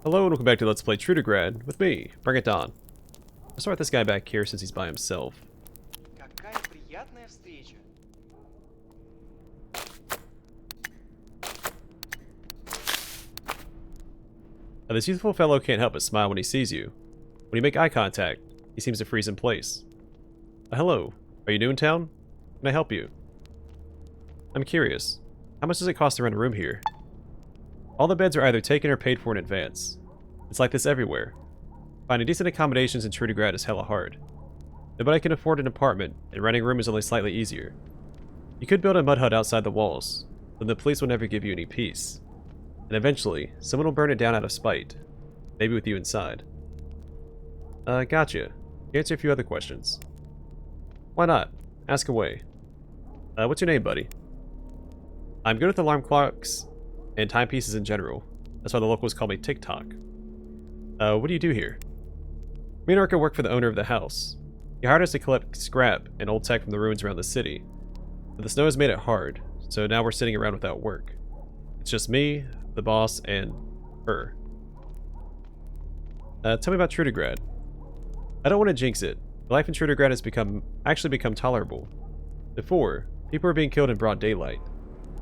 Hello and welcome back to Let's Play Trudograd with me, BringItDon. I'll start with this guy back here since he's by himself. Какая приятная встреча. Now, this youthful fellow can't help but smile when he sees you. When you make eye contact, he seems to freeze in place. Hello, are you new in town? Can I help you? I'm curious, how much does it cost to rent a room here? All the beds are either taken or paid for in advance. It's like this everywhere. Finding decent accommodations in Trudograd is hella hard. Nobody can afford an apartment, and renting a room is only slightly easier. You could build a mud hut outside the walls, but the police will never give you any peace. And eventually, someone will burn it down out of spite. Maybe with you inside. Gotcha. Answer a few other questions. Why not? Ask away. What's your name, buddy? I'm good with alarm clocks and timepieces in general. That's why the locals call me TikTok. What do you do here? Me and Orca work for the owner of the house. He hired us to collect scrap and old tech from the ruins around the city. But the snow has made it hard, so now we're sitting around without work. It's just me, the boss, and her. Tell me about Trudograd. I don't want to jinx it, but life in Trudograd has actually become tolerable. Before, people were being killed in broad daylight,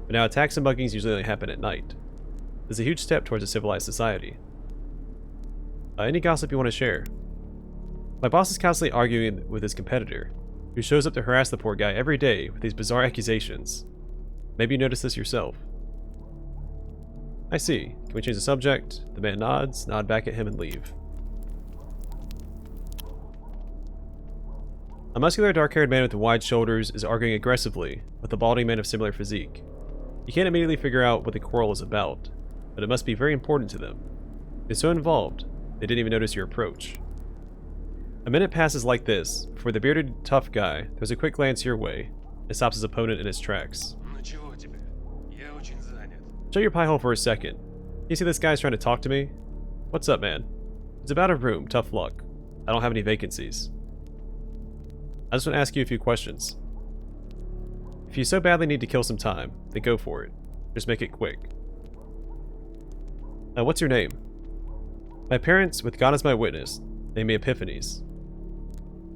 but now attacks and muggings usually only happen at night. It's a huge step towards a civilized society. Any gossip you want to share? My boss is constantly arguing with his competitor, who shows up to harass the poor guy every day with these bizarre accusations. Maybe you noticed this yourself. I see. Can we change the subject? The man nods, nod back at him, and leave. A muscular, dark-haired man with wide shoulders is arguing aggressively with a balding man of similar physique. You can't immediately figure out what the quarrel is about, but it must be very important to them. They're so involved, they didn't even notice your approach. A minute passes like this, before the bearded, tough guy throws a quick glance your way and stops his opponent in his tracks. Shut your pie hole for a second. You see this guy's trying to talk to me? What's up, man? It's about a room, tough luck. I don't have any vacancies. I just want to ask you a few questions. If you so badly need to kill some time, then go for it. Just make it quick. What's your name? My parents, with God as my witness, named me Epiphanies.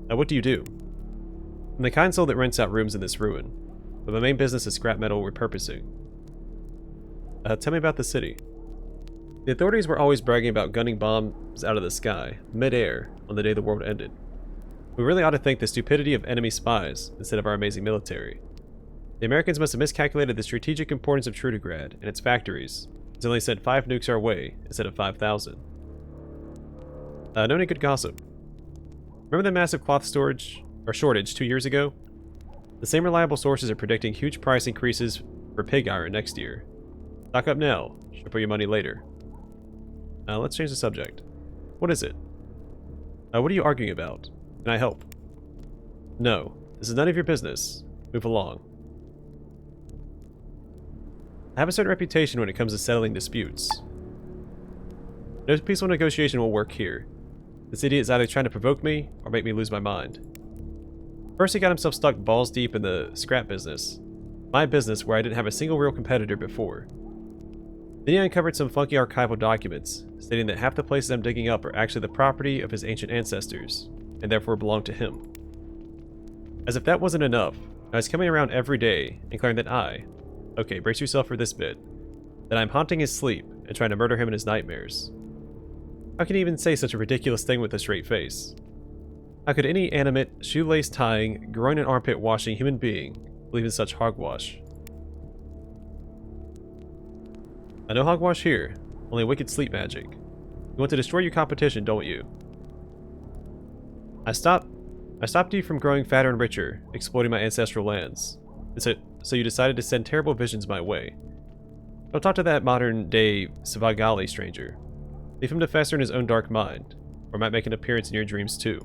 What do you do? I'm the kind soul that rents out rooms in this ruin, but my main business is scrap metal repurposing. Tell me about the city. The authorities were always bragging about gunning bombs out of the sky, mid-air, on the day the world ended. We really ought to thank the stupidity of enemy spies instead of our amazing military. The Americans must have miscalculated the strategic importance of Trudograd and its factories, as they only sent 5 nukes our way instead of 5,000. Know any good gossip? Remember the massive cloth shortage 2 years ago? The same reliable sources are predicting huge price increases for pig iron next year. Stock up now, should put your money later. Let's change the subject. What is it? What are you arguing about? Can I help? No, this is none of your business. Move along. I have a certain reputation when it comes to settling disputes. No peaceful negotiation will work here. This idiot is either trying to provoke me or make me lose my mind. First, he got himself stuck balls deep in the scrap business. My business, where I didn't have a single real competitor before. Then he uncovered some funky archival documents, stating that half the places I'm digging up are actually the property of his ancient ancestors, and therefore belong to him. As if that wasn't enough, I was coming around every day and declaring that okay, brace yourself for this bit, that I'm haunting his sleep and trying to murder him in his nightmares. How can he even say such a ridiculous thing with a straight face? How could any animate, shoelace tying, groin and armpit washing human being believe in such hogwash? No hogwash here, only wicked sleep magic. You want to destroy your competition, don't you? I stopped you from growing fatter and richer, exploiting my ancestral lands. So you decided to send terrible visions my way. Don't talk to that modern-day Savagali stranger. Leave him to fester in his own dark mind, or might make an appearance in your dreams too.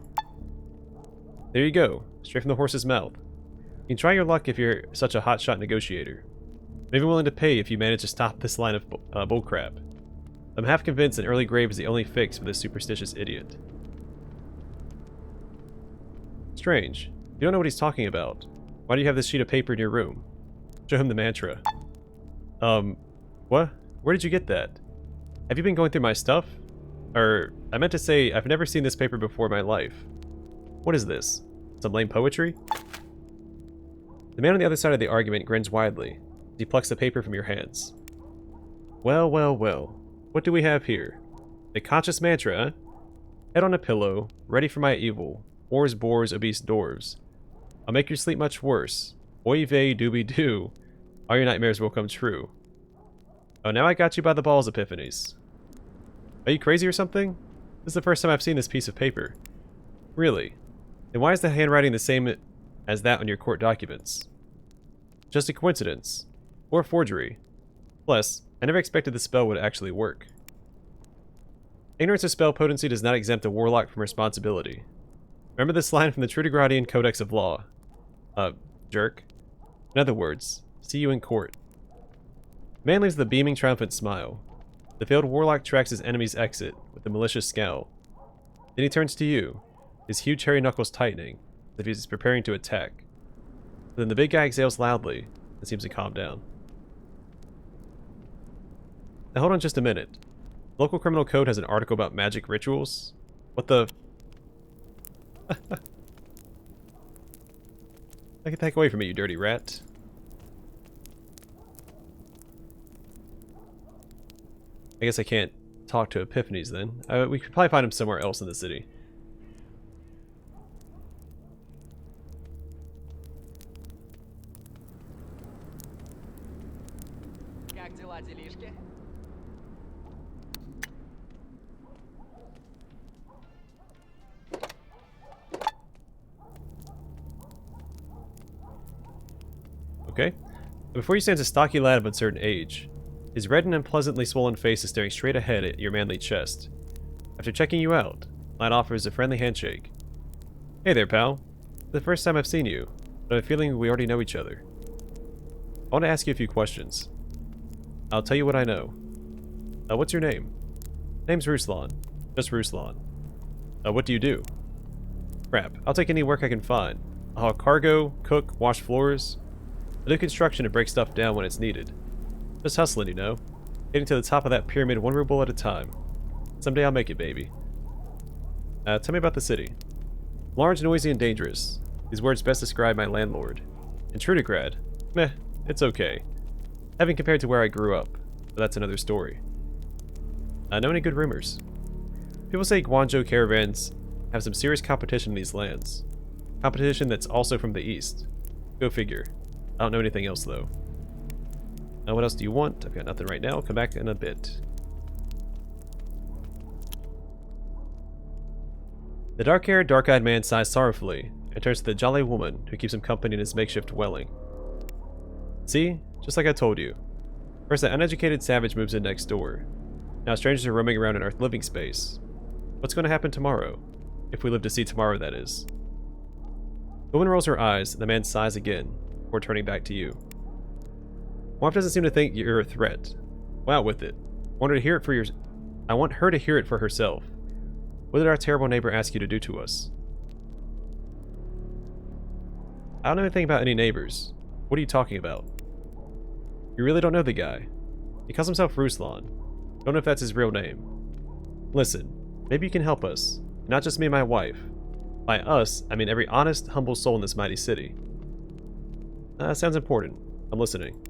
There you go, straight from the horse's mouth. You can try your luck if you're such a hotshot negotiator. I'm even willing to pay if you manage to stop this line of bullcrap. I'm half convinced an early grave is the only fix for this superstitious idiot. Strange. You don't know what he's talking about. Why do you have this sheet of paper in your room? Show him the mantra. What? Where did you get that? Have you been going through my stuff? Or, I meant to say, I've never seen this paper before in my life. What is this? Some lame poetry? The man on the other side of the argument grins widely as he plucks the paper from your hands. Well, well, well. What do we have here? A conscious mantra, eh? Head on a pillow, ready for my evil. Wars, boars, obese dwarves. I'll make your sleep much worse. Oy vey dooby doo. All your nightmares will come true. Oh, now I got you by the balls, Epiphanies. Are you crazy or something? This is the first time I've seen this piece of paper. Really? Then why is the handwriting the same as that on your court documents? Just a coincidence. Or forgery. Plus, I never expected the spell would actually work. Ignorance of spell potency does not exempt a warlock from responsibility. Remember this line from the Trudogradian Codex of Law. Jerk. In other words, see you in court. The man leaves with a beaming, triumphant smile. The failed warlock tracks his enemy's exit with a malicious scowl. Then he turns to you, his huge hairy knuckles tightening, as if he's preparing to attack. Then the big guy exhales loudly and seems to calm down. Now hold on just a minute. The local criminal code has an article about magic rituals? What the... Get the heck away from me, you dirty rat. I guess I can't talk to Epiphanies then. We could probably find him somewhere else in the city. Как дела, делишки? Okay. Before you stands a stocky lad of uncertain age. His red and unpleasantly swollen face is staring straight ahead at your manly chest. After checking you out, lad offers a friendly handshake. Hey there, pal. It's the first time I've seen you, but I have a feeling we already know each other. I want to ask you a few questions. I'll tell you what I know. What's your name? Name's Ruslan. Just Ruslan. What do you do? Crap, I'll take any work I can find. I'll haul cargo, cook, wash floors. I do construction and break stuff down when it's needed. Just hustling, you know. Getting to the top of that pyramid one ruble at a time. Someday I'll make it, baby. Tell me about the city. Large, noisy, and dangerous. These words best describe my landlord. In Trudograd, meh, it's okay. Having compared to where I grew up, but that's another story. Know any good rumors? People say Guangzhou caravans have some serious competition in these lands. Competition that's also from the east. Go figure. I don't know anything else, though. What else do you want? I've got nothing right now. Come back in a bit. The dark-haired, dark-eyed man sighs sorrowfully and turns to the jolly woman who keeps him company in his makeshift dwelling. See? Just like I told you. First, that uneducated savage moves in next door. Now strangers are roaming around in our living space. What's going to happen tomorrow? If we live to see tomorrow, that is. The woman rolls her eyes, and the man sighs again, before turning back to you. Wife doesn't seem to think you're a threat. Well, out with it. I want her to hear it for herself. What did our terrible neighbor ask you to do to us? I don't know anything about any neighbors. What are you talking about? You really don't know the guy. He calls himself Ruslan. Don't know if that's his real name. Listen, maybe you can help us. Not just me and my wife. By us, I mean every honest, humble soul in this mighty city. Sounds important. I'm listening.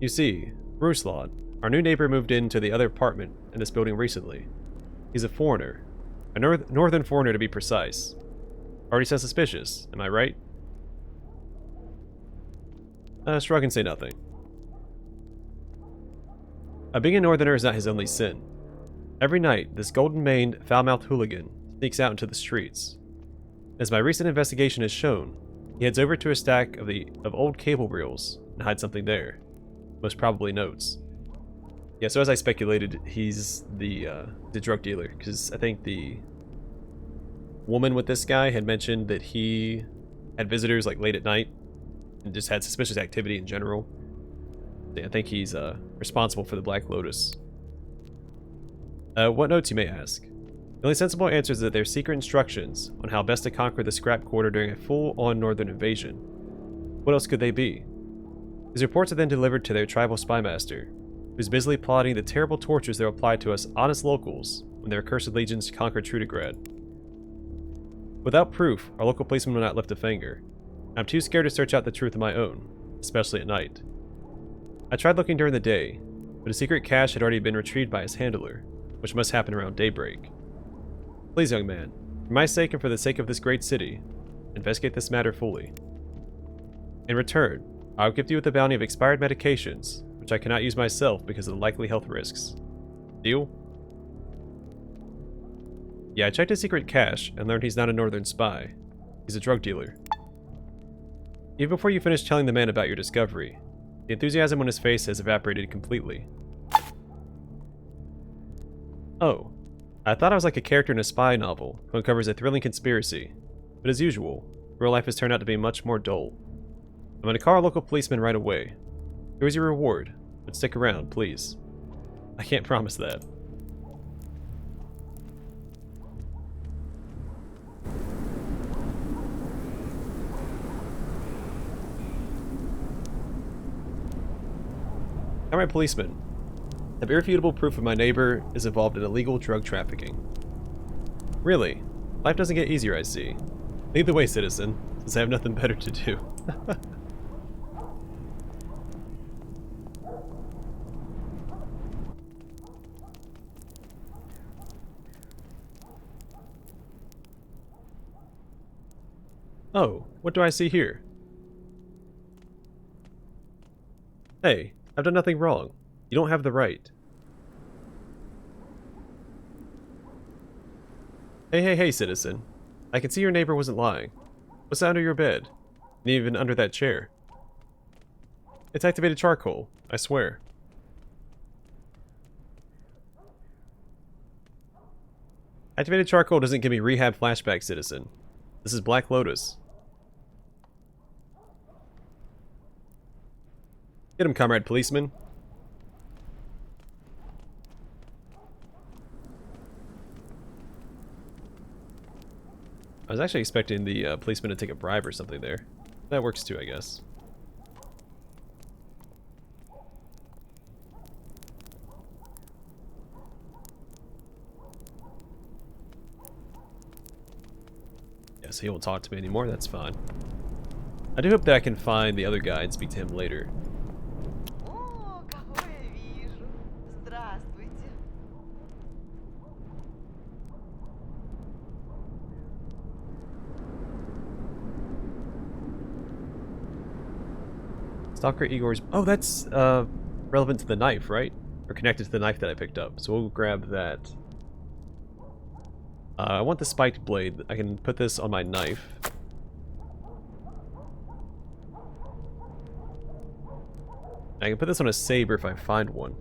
You see, Ruslan, our new neighbor, moved into the other apartment in this building recently. He's a foreigner. A northern foreigner to be precise. Already sounds suspicious, am I right? Shrug and say nothing. Being a northerner is not his only sin. Every night, this golden-maned, foul-mouthed hooligan sneaks out into the streets. As my recent investigation has shown, he heads over to a stack of old cable reels and hides something there. Most probably notes. Yeah, so as I speculated, he's the drug dealer, because I think the woman with this guy had mentioned that he had visitors like late at night and just had suspicious activity in general. I think he's responsible for the Black Lotus. What notes, you may ask? The only sensible answer is that they're secret instructions on how best to conquer the scrap quarter during a full-on northern invasion. What else could they be? These reports are then delivered to their tribal spy master, who's busily plotting the terrible tortures they'll apply to us honest locals when their accursed legions conquer Trudograd. Without proof, our local policeman will not lift a finger. I'm too scared to search out the truth on my own, especially at night. I tried looking during the day, but a secret cache had already been retrieved by his handler, which must happen around daybreak. Please, young man, for my sake and for the sake of this great city, investigate this matter fully. In return, I will gift you with the bounty of expired medications, which I cannot use myself because of the likely health risks. Deal? Yeah, I checked his secret cache and learned he's not a northern spy. He's a drug dealer. Even before you finish telling the man about your discovery, the enthusiasm on his face has evaporated completely. Oh, I thought I was like a character in a spy novel who uncovers a thrilling conspiracy, but as usual, real life has turned out to be much more dull. I'm going to call our local policeman right away. Here's your reward, but stick around, please. I can't promise that. Alright, policeman. I have irrefutable proof of my neighbor is involved in illegal drug trafficking. Really? Life doesn't get easier, I see. Lead the way, citizen, since I have nothing better to do. Oh, what do I see here? Hey, I've done nothing wrong. You don't have the right. Hey, citizen. I can see your neighbor wasn't lying. What's under your bed? And even under that chair? It's activated charcoal, I swear. Activated charcoal doesn't give me rehab flashbacks, citizen. This is Black Lotus. Get him, comrade policeman. I was actually expecting the policeman to take a bribe or something there. That works too, I guess. Yeah, so he won't talk to me anymore, that's fine. I do hope that I can find the other guy and speak to him later. О, кого я вижу. Здравствуйте. Stalker Igor's... Oh, that's relevant to the knife, right? Or connected to the knife that I picked up. So we'll grab that. I want the spiked blade. I can put this on my knife. I can put this on a saber if I find one.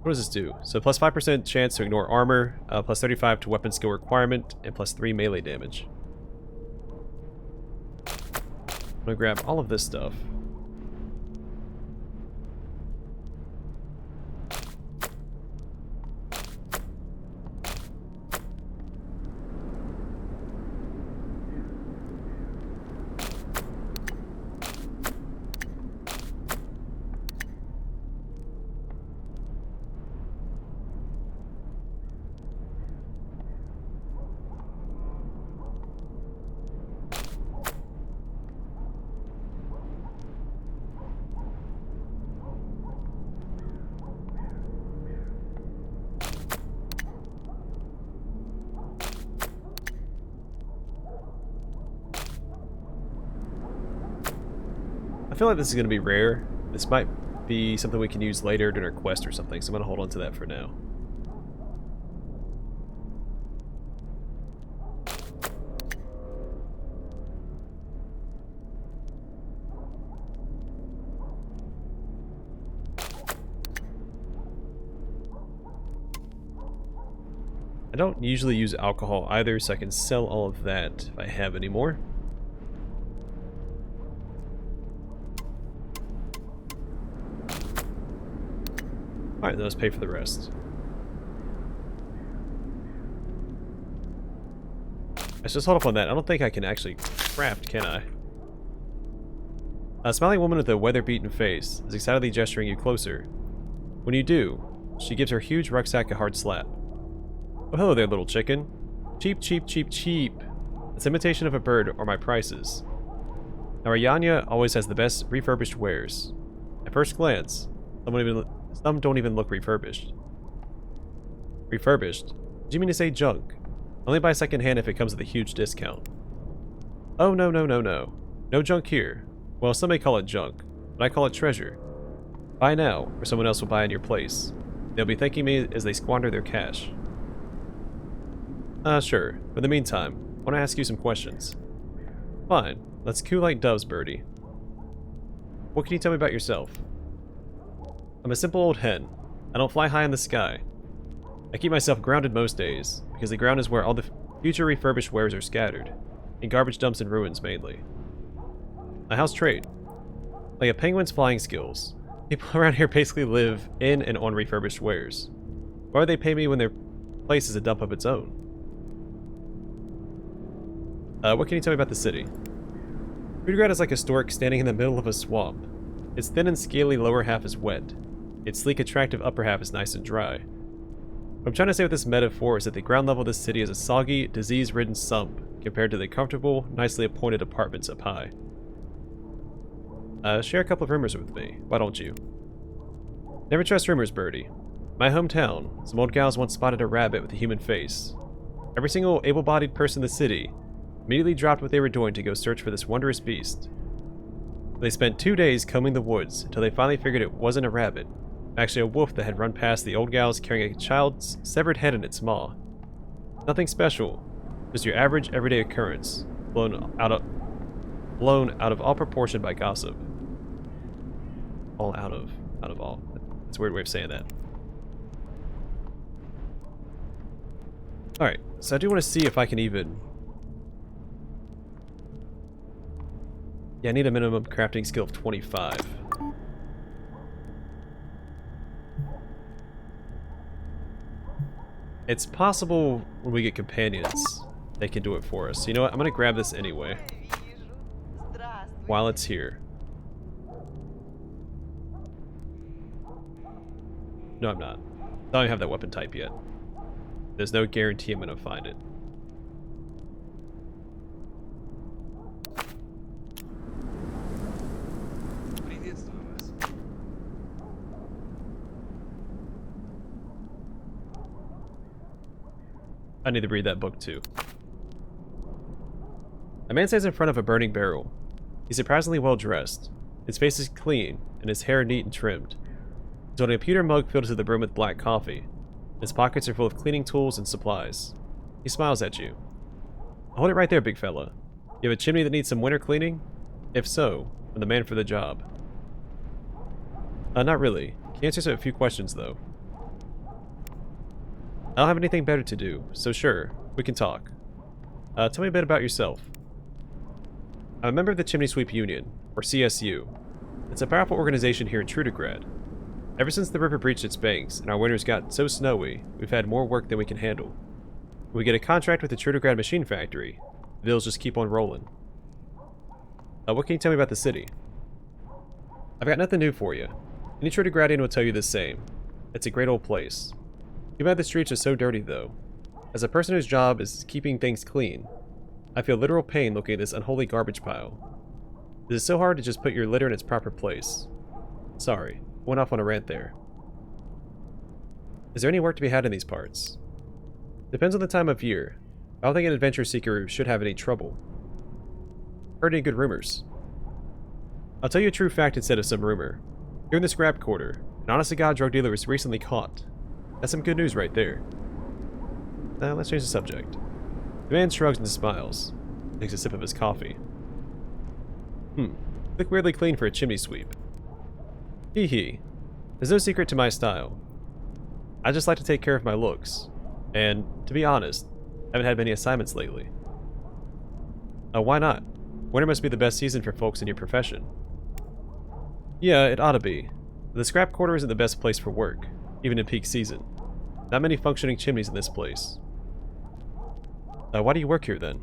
What does this do? So plus 5% chance to ignore armor, plus 35 to weapon skill requirement, and plus 3 melee damage. I'm gonna grab all of this stuff. I feel like this is going to be rare. This might be something we can use later during our quest or something, so I'm going to hold on to that for now. I don't usually use alcohol either, so I can sell all of that if I have any more. Alright, then let's pay for the rest. Let's just hold up on that. I don't think I can actually craft, can I? A smiling woman with a weather-beaten face is excitedly gesturing you closer. When you do, she gives her huge rucksack a hard slap. Oh, hello there, little chicken. Cheap, cheap, cheap, cheap. It's imitation of a bird or my prices. Now, Aryanya always has the best refurbished wares. At first glance, some don't even look refurbished. Refurbished? Did you mean to say junk? Only buy secondhand if it comes with a huge discount. Oh, no, no, no, no. No junk here. Well, some may call it junk, but I call it treasure. Buy now, or someone else will buy in your place. They'll be thanking me as they squander their cash. Sure. For the meantime, I want to ask you some questions. Fine. Let's coo like doves, birdie. What can you tell me about yourself? I'm a simple old hen. I don't fly high in the sky. I keep myself grounded most days, because the ground is where all the future refurbished wares are scattered, in garbage dumps and ruins mainly. My house trade. Like a penguin's flying skills. People around here basically live in and on refurbished wares. Why would they pay me when their place is a dump of its own? What can you tell me about the city? Trudograd is like a stork standing in the middle of a swamp. Its thin and scaly lower half is wet. Its sleek, attractive upper half is nice and dry. What I'm trying to say with this metaphor is that the ground level of this city is a soggy, disease-ridden sump compared to the comfortable, nicely appointed apartments up high. Share a couple of rumors with me, why don't you? Never trust rumors, birdie. My hometown, some old gals once spotted a rabbit with a human face. Every single able-bodied person in the city immediately dropped what they were doing to go search for this wondrous beast. They spent 2 days combing the woods until they finally figured it wasn't a rabbit, actually a wolf that had run past the old gals carrying a child's severed head in its maw. Nothing special, just your average everyday occurrence, blown out of all proportion by gossip. Out of all. That's a weird way of saying that. Alright, so I do want to see if I can even... Yeah, I need a minimum crafting skill of 25. It's possible when we get companions, they can do it for us. You know what? I'm going to grab this anyway. While it's here. No, I'm not. I don't even have that weapon type yet. There's no guarantee I'm going to find it. I need to read that book too. A man stands in front of a burning barrel. He's surprisingly well dressed. His face is clean, and his hair neat and trimmed. He's holding a pewter mug filled to the brim with black coffee. His pockets are full of cleaning tools and supplies. He smiles at you. Hold it right there, big fella. You have a chimney that needs some winter cleaning? If so, I'm the man for the job. Not really. Can you answer a few questions, though? I don't have anything better to do, so sure, we can talk. Tell me a bit about yourself. I'm a member of the Chimney Sweep Union, or CSU. It's a powerful organization here in Trudograd. Ever since the river breached its banks and our winters got so snowy, we've had more work than we can handle. When we get a contract with the Trudograd Machine Factory, the bills just keep on rolling. What can you tell me about the city? I've got nothing new for you. Any Trudegradian will tell you the same. It's a great old place. Too bad the streets are so dirty, though. As a person whose job is keeping things clean, I feel literal pain looking at this unholy garbage pile. It is so hard to just put your litter in its proper place. Sorry, went off on a rant there. Is there any work to be had in these parts? Depends on the time of year. I don't think an adventure seeker should have any trouble. Heard any good rumors? I'll tell you a true fact instead of some rumor. Here in the scrap quarter, an honest-to-God drug dealer was recently caught. That's some good news right there. Now, let's change the subject. The man shrugs and smiles. Takes a sip of his coffee. Look weirdly clean for a chimney sweep. Hee hee. There's no secret to my style. I just like to take care of my looks. And, to be honest, I haven't had many assignments lately. Why not? Winter must be the best season for folks in your profession. Yeah, it ought to be. But the scrap quarter isn't the best place for work, even in peak season. Not many functioning chimneys in this place. Why do you work here then?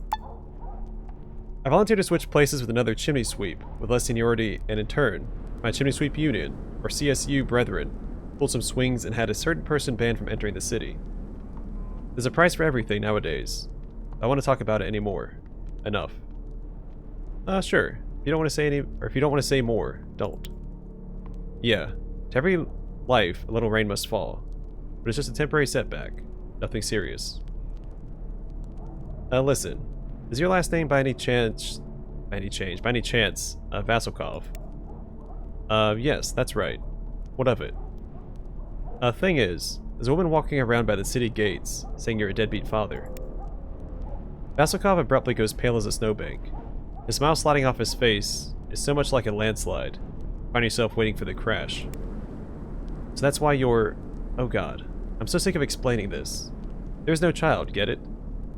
I volunteered to switch places with another chimney sweep with less seniority, and in turn, my chimney sweep union, or CSU brethren, pulled some swings and had a certain person banned from entering the city. There's a price for everything nowadays. I want to talk about it anymore. Enough. Sure. If you don't want to say if you don't want to say more, don't. Yeah, to every life, a little rain must fall. But it's just a temporary setback. Nothing serious. Listen. Is your last name by any chance, Vasilkov? Yes, that's right. What of it? Thing is, there's a woman walking around by the city gates, saying you're a deadbeat father. Vasilkov abruptly goes pale as a snowbank. His smile sliding off his face is so much like a landslide. Find yourself waiting for the crash. So that's why you're... Oh god. I'm so sick of explaining this. There's no child, get it?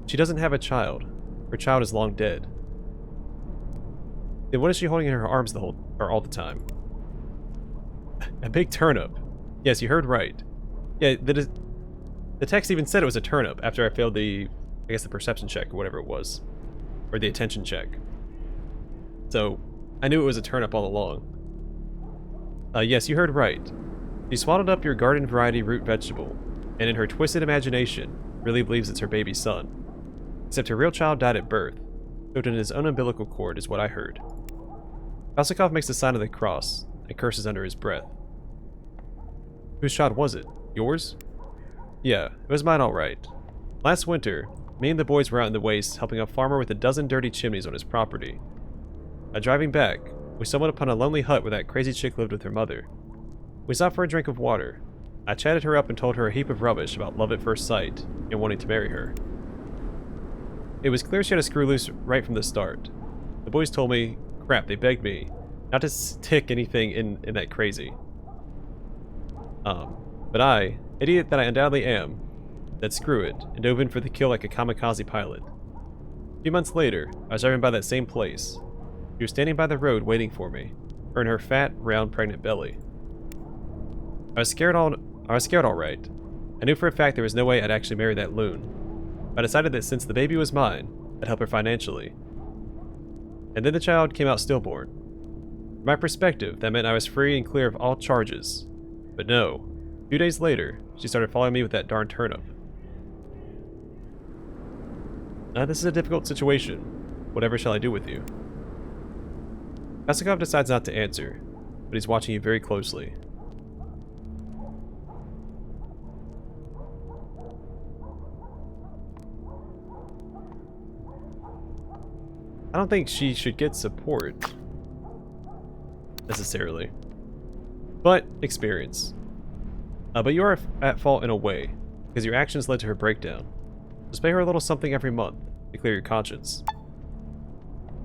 She doesn't have a child. Her child is long dead. Then what is she holding in her arms all the time? A big turnip. Yes, you heard right. Yeah, the text even said it was a turnip after I failed the perception check or whatever it was. Or the attention check. So, I knew it was a turnip all along. Yes, you heard right. She swallowed up your garden variety root vegetable, and in her twisted imagination, really believes it's her baby son. Except her real child died at birth, choked in his own umbilical cord is what I heard. Vasilkov makes the sign of the cross, and curses under his breath. Whose child was it? Yours? Yeah, it was mine alright. Last winter, me and the boys were out in the waste helping a farmer with a dozen dirty chimneys on his property. Driving back, we stumbled upon a lonely hut where that crazy chick lived with her mother. We stopped for a drink of water. I chatted her up and told her a heap of rubbish about love at first sight and wanting to marry her. It was clear she had a screw loose right from the start. The boys told me, crap, they begged me, not to stick anything in that crazy. But I, idiot that I undoubtedly am, said screw it, and dove in for the kill like a kamikaze pilot. A few months later, I was driving by that same place. She was standing by the road waiting for me, her and her fat, round, pregnant belly. I was scared all right. I knew for a fact there was no way I'd actually marry that loon. I decided that since the baby was mine, I'd help her financially. And then the child came out stillborn. From my perspective, that meant I was free and clear of all charges. But no. A few days later, she started following me with that darn turnip. This is a difficult situation. Whatever shall I do with you? Vasilkov decides not to answer, but he's watching you very closely. I don't think she should get support, necessarily, but experience. But you are at fault in a way, because your actions led to her breakdown. Just pay her a little something every month to clear your conscience.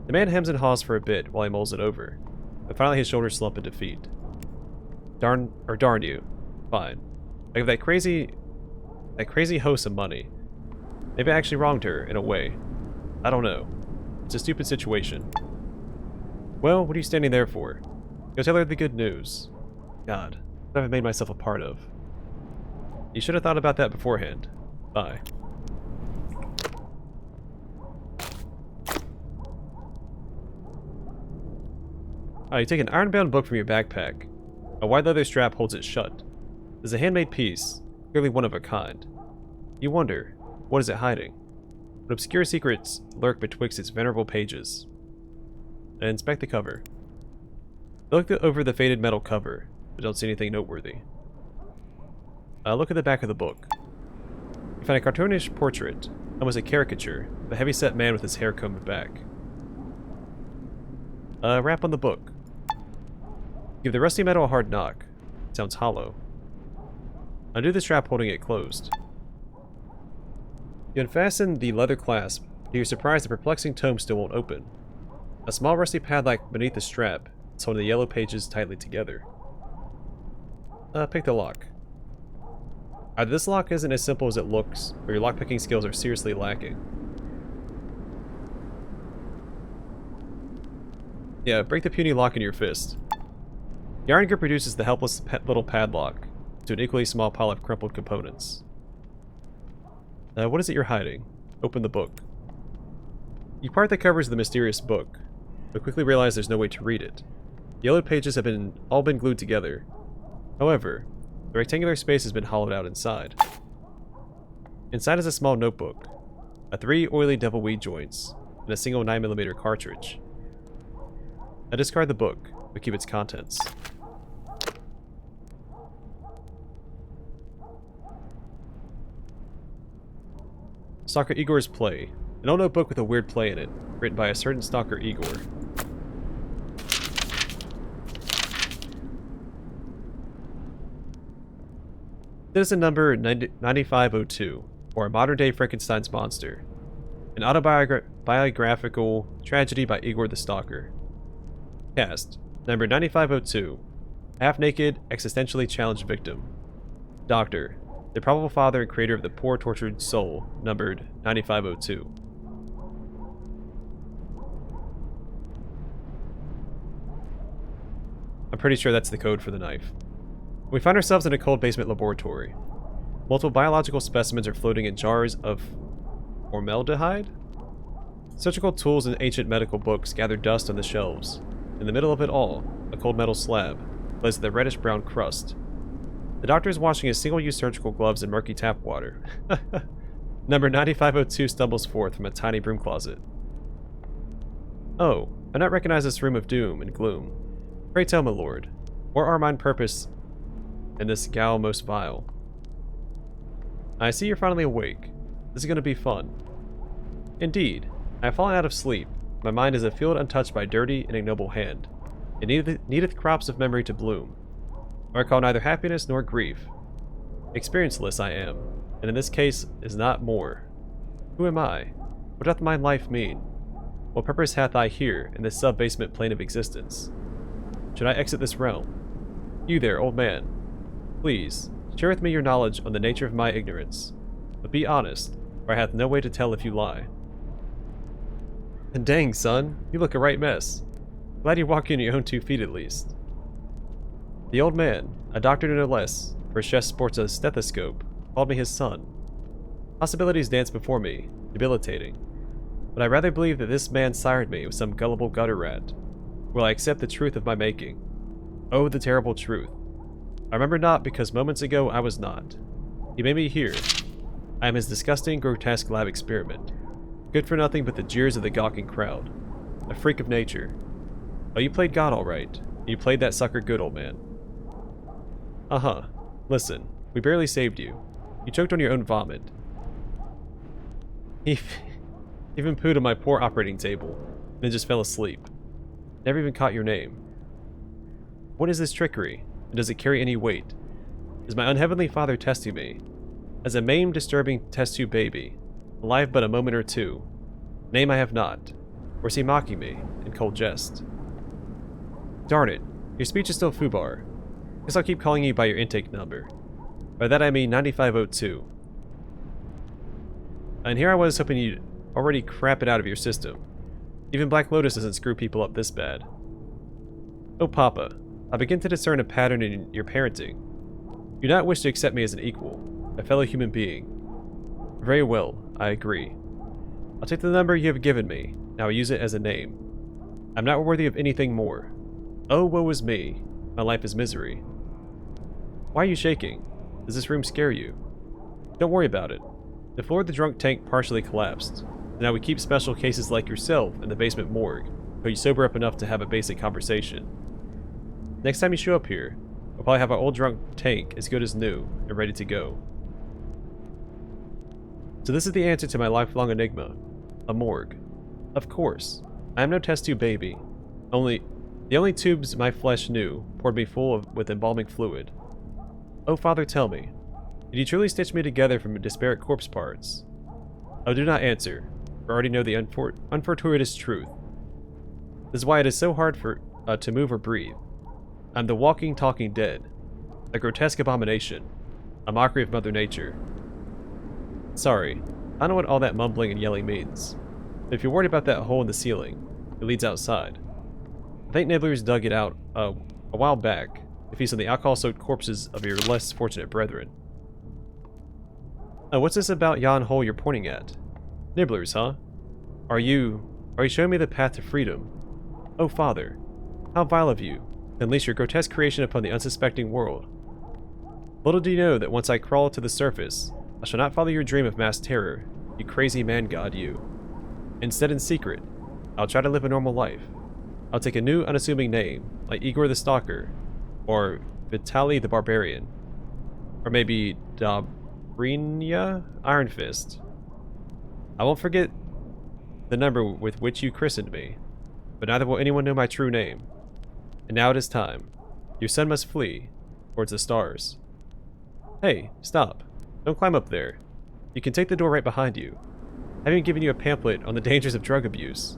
The man hems and haws for a bit while he mulls it over, but finally his shoulders slump in defeat. Darn you. Fine. I give that crazy host some money. Maybe I actually wronged her, in a way. I don't know. It's a stupid situation. Well, what are you standing there for? Go tell her the good news. God, what have I made myself a part of? You should have thought about that beforehand. Bye. You take an iron-bound book from your backpack. A wide leather strap holds it shut. There's a handmade piece, clearly one of a kind. You wonder, what is it hiding? What obscure secrets lurk betwixt its venerable pages? And inspect the cover. Look over the faded metal cover, but don't see anything noteworthy. Look at the back of the book. You find a cartoonish portrait, almost a caricature, of a heavy-set man with his hair combed back. Rap on the book. Give the rusty metal a hard knock. It sounds hollow. Undo the strap holding it closed. You unfasten the leather clasp. To your surprise, the perplexing tome still won't open. A small rusty padlock beneath the strap is holding the yellow pages tightly together. Pick the lock. Either this lock isn't as simple as it looks, or your lockpicking skills are seriously lacking. Yeah, break the puny lock in your fist. The iron grip reduces the helpless little padlock to an equally small pile of crumpled components. What is it you're hiding? Open the book. You part the covers of the mysterious book, but quickly realize there's no way to read it. The yellowed pages have all been glued together. However, the rectangular space has been hollowed out inside. Inside is a small notebook, 3 oily devilweed joints, and a single 9mm cartridge. I discard the book, but keep its contents. Stalker Igor's Play. An old notebook with a weird play in it, written by a certain Stalker Igor. Citizen number 9502, or a modern-day Frankenstein's monster. An autobiographical tragedy by Igor the Stalker. Cast. Number 9502. Half-naked, existentially challenged victim. Doctor. The probable father and creator of the poor tortured soul, numbered 9502. I'm pretty sure that's the code for the knife. We find ourselves in a cold basement laboratory. Multiple biological specimens are floating in jars of formaldehyde? Surgical tools and ancient medical books gather dust on the shelves. In the middle of it all, a cold metal slab, placed with a reddish-brown crust. The doctor is washing his single-use surgical gloves in murky tap water. Number 9502 stumbles forth from a tiny broom closet. Oh, I not recognize this room of doom and gloom. Pray tell, my lord, what are mine purpose in this gale most vile? I see you're finally awake. This is going to be fun. Indeed, I have fallen out of sleep. My mind is a field untouched by dirty and ignoble hand. It needeth crops of memory to bloom. I recall neither happiness nor grief. Experienceless I am, and in this case is not more. Who am I? What doth my life mean? What purpose hath I here in this sub-basement plane of existence? Should I exit this realm? You there, old man. Please, share with me your knowledge on the nature of my ignorance. But be honest, for I hath no way to tell if you lie. And dang, son, you look a right mess. Glad you're walking on your own 2 feet at least. The old man, a doctor no less, for his chest sports a stethoscope, called me his son. Possibilities dance before me, debilitating. But I rather believe that this man sired me with some gullible gutter rat. Will I accept the truth of my making? Oh, the terrible truth. I remember not because moments ago I was not. He made me here. I am his disgusting, grotesque lab experiment. Good for nothing but the jeers of the gawking crowd. A freak of nature. Oh, you played God all right. You played that sucker good, old man. Uh-huh. Listen, we barely saved you. You choked on your own vomit. He even pooed on my poor operating table, then just fell asleep. Never even caught your name. What is this trickery, and does it carry any weight? Is my unheavenly father testing me? As a maimed, disturbing test tube baby, alive but a moment or two. Name I have not. Or is he mocking me, in cold jest? Darn it, your speech is still foobar. Guess I'll keep calling you by your intake number. By that I mean 9502. And here I was hoping you'd already crap it out of your system. Even Black Lotus doesn't screw people up this bad. Oh Papa, I begin to discern a pattern in your parenting. You do not wish to accept me as an equal, a fellow human being. Very well, I agree. I'll take the number you have given me, now use it as a name. I'm not worthy of anything more. Oh, woe is me. My life is misery. Why are you shaking? Does this room scare you? Don't worry about it. The floor of the drunk tank partially collapsed. Now we keep special cases like yourself in the basement morgue, until you sober up enough to have a basic conversation. Next time you show up here, we'll probably have our old drunk tank as good as new and ready to go. So this is the answer to my lifelong enigma. A morgue. Of course. I am no test tube baby. The only tubes my flesh knew poured me full with embalming fluid. Oh, Father, tell me, did you truly stitch me together from disparate corpse parts? Oh, do not answer, for I already know the unfortuitous truth. This is why it is so hard to move or breathe. I'm the walking, talking dead, a grotesque abomination, a mockery of Mother Nature. Sorry, I don't know what all that mumbling and yelling means, but if you're worried about that hole in the ceiling, it leads outside. I think Nibblers dug it out a while back to feast on the alcohol-soaked corpses of your less fortunate brethren. Oh, what's this about yon hole you're pointing at? Nibblers, huh? Are you Are you showing me the path to freedom? Oh, Father, how vile of you to unleash your grotesque creation upon the unsuspecting world. Little do you know that once I crawl to the surface, I shall not follow your dream of mass terror, you crazy man-god you. Instead, in secret, I'll try to live a normal life. I'll take a new, unassuming name, like Igor the Stalker, or Vitali the Barbarian, or maybe Dobrina Iron Fist. I won't forget the number with which you christened me, but neither will anyone know my true name. And now it is time. Your son must flee towards the stars. Hey, stop. Don't climb up there. You can take the door right behind you. I haven't given you a pamphlet on the dangers of drug abuse.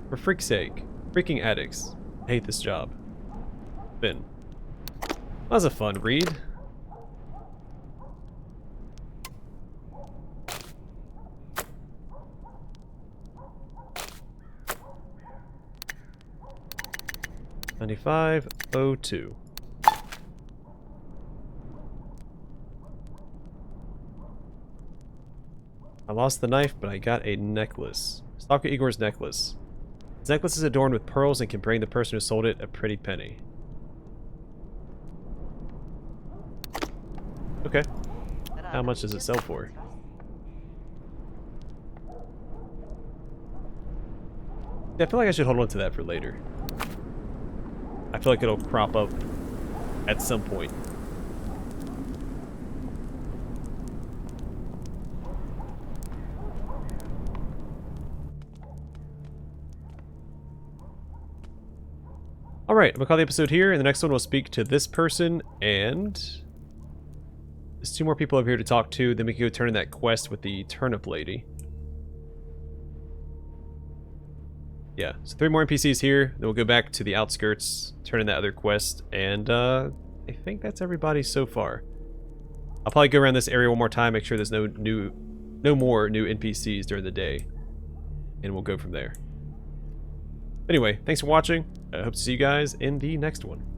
For freak's sake, freaking addicts. I hate this job. Finn. That was a fun read. $95.02. I lost the knife, but I got a necklace. Stalker Igor's necklace. This necklace is adorned with pearls and can bring the person who sold it a pretty penny. Okay. How much does it sell for? Yeah, I feel like I should hold on to that for later. I feel like it'll crop up at some point. Alright, I'm gonna call the episode here, and the next one we'll speak to this person, and there's 2 more people over here to talk to, then we can go turn in that quest with the turnip lady. Yeah, so 3 more NPCs here, then we'll go back to the outskirts, turn in that other quest, and I think that's everybody so far. I'll probably go around this area one more time, make sure there's no more new NPCs during the day, and we'll go from there. Anyway, thanks for watching. I hope to see you guys in the next one.